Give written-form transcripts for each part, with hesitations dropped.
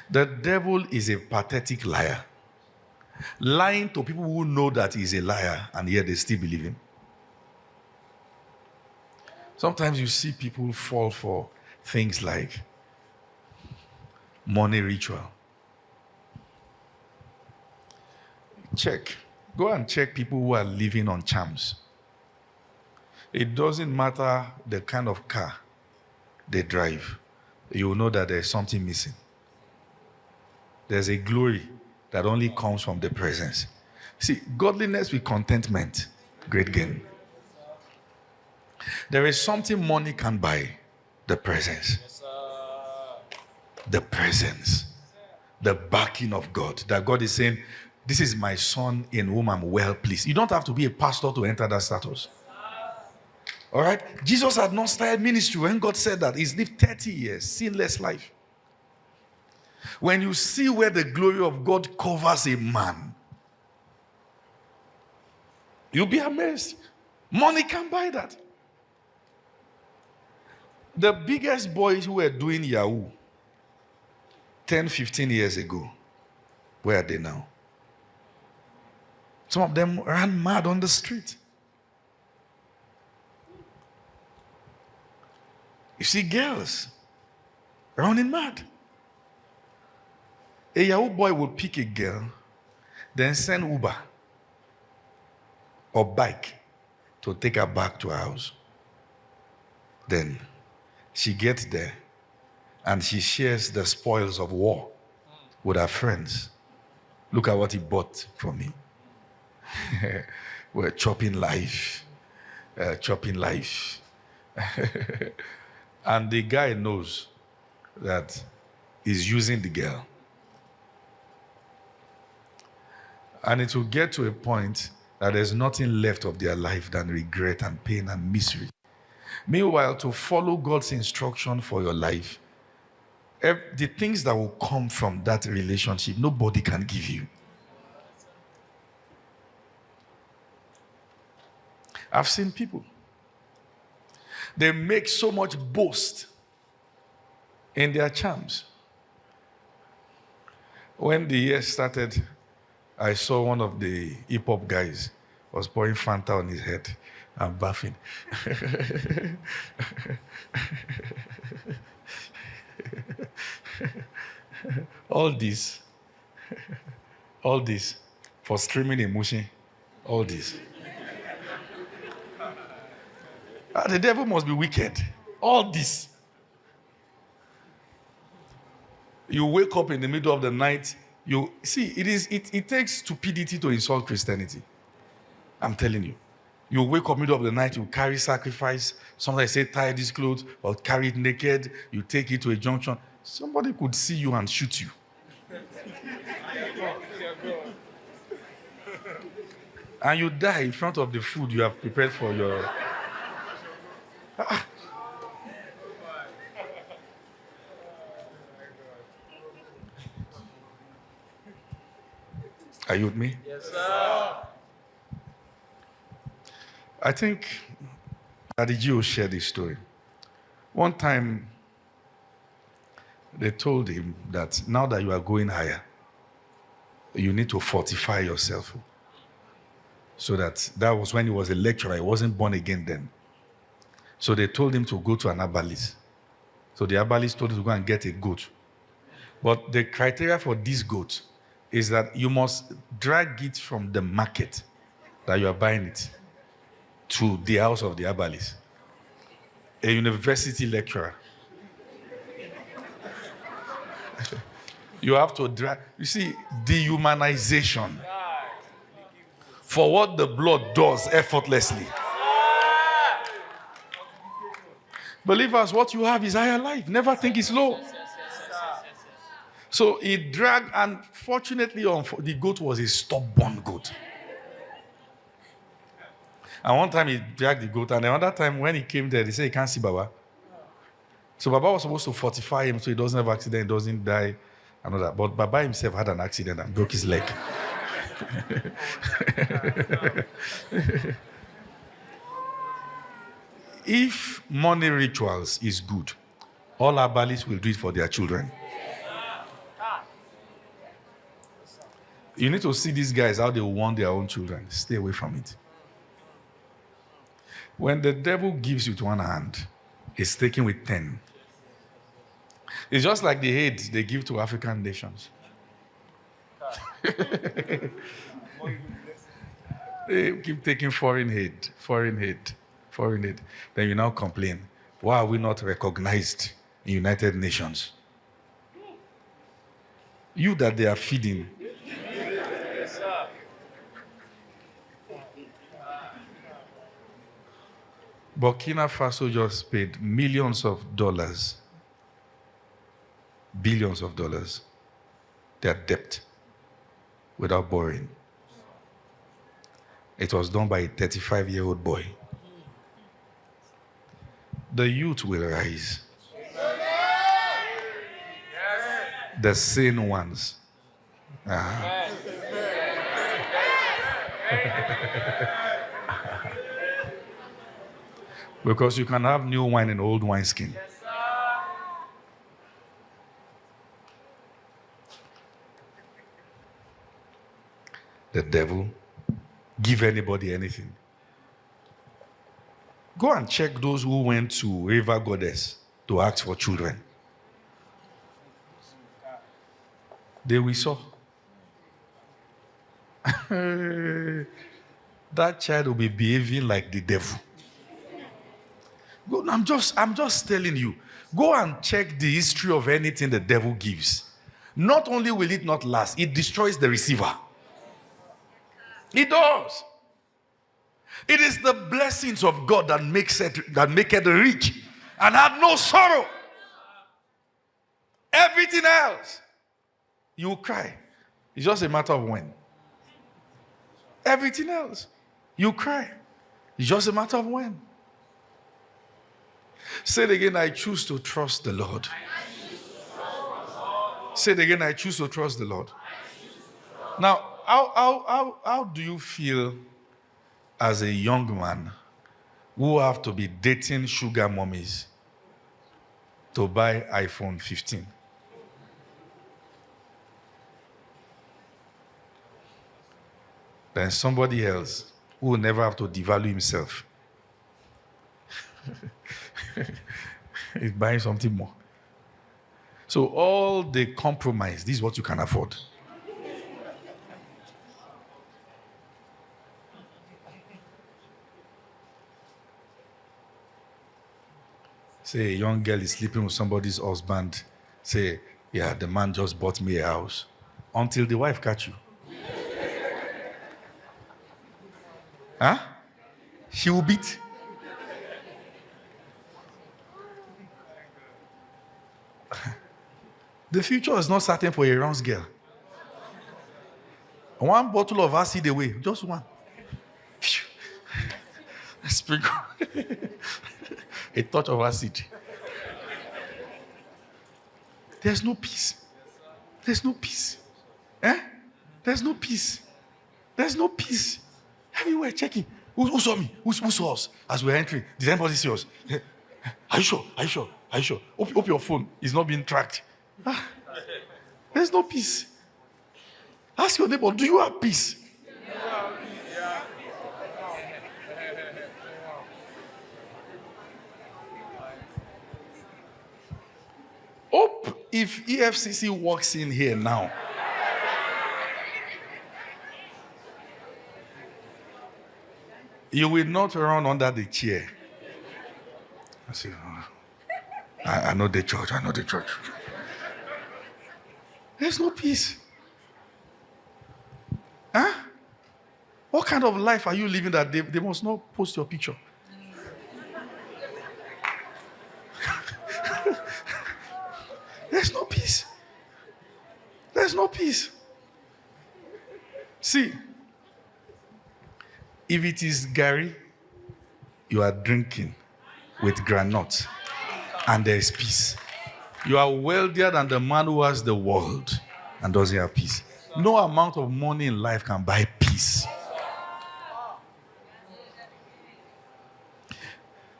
The devil is a pathetic liar. Lying to people who know that he's a liar and yet they still believe him. Sometimes you see people fall for things like money ritual. Go and check people who are living on charms. It doesn't matter the kind of car they drive. You will know that there's something missing. There's a glory that only comes from the presence. See, godliness with contentment, great gain. There is something money can buy, the presence. The presence. The backing of God. That God is saying, this is my son in whom I'm well pleased. You don't have to be a pastor to enter that status. All right? Jesus had not started ministry when God said that. He's lived 30 years, sinless life. When you see where the glory of God covers a man, you'll be amazed. Money can buy that. The biggest boys who were doing Yahoo 10, 15 years ago, where are they now? Some of them ran mad on the street. You see girls running mad. A Yahoo boy will pick a girl, then send Uber or bike to take her back to her house. Then she gets there and she shares the spoils of war with her friends. Look at what he bought for me. We're chopping life. And the guy knows that he's using the girl. And it will get to a point that there's nothing left of their life than regret and pain and misery. Meanwhile, to follow God's instruction for your life, the things that will come from that relationship, nobody can give you. I've seen people. They make so much boast in their charms. When the year started, I saw one of the hip-hop guys was pouring Fanta on his head and bathing. All this for streaming emotion, all this. The devil must be wicked. All this. You wake up in the middle of the night. You see, it takes stupidity to insult Christianity. I'm telling you. You wake up middle of the night, you carry sacrifice. Sometimes say tie this clothes or carry it naked. You take it to a junction. Somebody could see you and shoot you. And you die in front of the food you have prepared for your... Are you with me? Yes, sir. I think Daddy Gio shared this story. One time, they told him that now that you are going higher, you need to fortify yourself. So that was when he was a lecturer. He wasn't born again then. So they told him to go to an herbalist. So the herbalist told him to go and get a goat. But the criteria for this goat is that you must drag it from the market that you are buying it to the house of the herbalist. A university lecturer. You have to drag. You see, dehumanization. For what the blood does effortlessly. Believers, what you have is higher life. Never think it's low. So he dragged, and fortunately, the goat was a stubborn goat. And one time he dragged the goat, and another time when he came there, they said he can't see Baba. So Baba was supposed to fortify him so he doesn't have accident, he doesn't die, and all that. But Baba himself had an accident and broke his leg. If money rituals is good, all herbalists will do it for their children. You need to see these guys, how they warn their own children. Stay away from it. When the devil gives you with one hand, he's taking with 10. It's just like the aid they give to African nations. They keep taking foreign aid. Then you now complain, why are we not recognized in United Nations? You that they are feeding. Burkina Faso just paid millions of dollars, billions of dollars, their debt without borrowing. It was done by a 35-year-old boy. The youth will rise. The sane ones. Because you can have new wine in old wineskin. The devil give anybody anything. Go and check those who went to River Goddess to ask for children. They we saw. That child will be behaving like the devil. Go, I'm just telling you. Go and check the history of anything the devil gives. Not only will it not last, it destroys the receiver. It does. It is the blessings of God that make it rich and have no sorrow. Everything else, you will cry. It's just a matter of when. Everything else, you cry. It's just a matter of when. Say it again, I choose to trust the Lord. Say it again, I choose to trust the Lord. Now, how do you feel as a young man who have to be dating sugar mummies to buy iPhone 15? Then somebody else who will never have to devalue himself is buying something more. So all the compromise, this is what you can afford. Say a young girl is sleeping with somebody's husband. Say, yeah, the man just bought me a house. Until the wife catch you. Huh? She will beat. The future is not certain for a round girl. One bottle of acid away, just one. Sprinkle. A touch of acid. There's no peace. There's no peace. Eh? There's no peace. There's no peace. Everywhere checking. Who saw me? Who saw us as we're entering? Did anybody see us? Are you sure? Are you sure? Are you sure? Hope your phone is not being tracked. There's no peace. Ask your neighbor, do you have peace? Hope if EFCC walks in here now, you will not run under the chair. I say, I know the church, I know the church. There's no peace. Huh? What kind of life are you living that they must not post your picture? There's no peace. There's no peace. See, if it is Gary, you are drinking with granuts and there is peace. You are wealthier than the man who has the world and doesn't have peace. No amount of money in life can buy peace.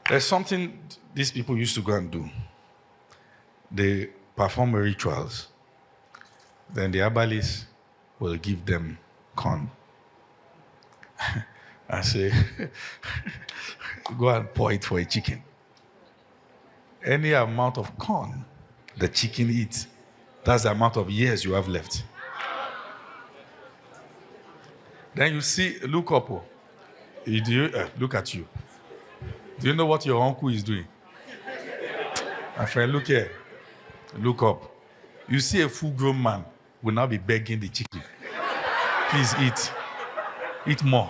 There's something these people used to go and do. They perform rituals. Then the herbalists will give them corn. I say, go and pour it for a chicken. Any amount of corn the chicken eats, that's the amount of years you have left. Then you see, look up. Look at you. Do you know what your uncle is doing? My friend, look here. Look up. You see a full-grown man will now be begging the chicken. Please eat. Eat more.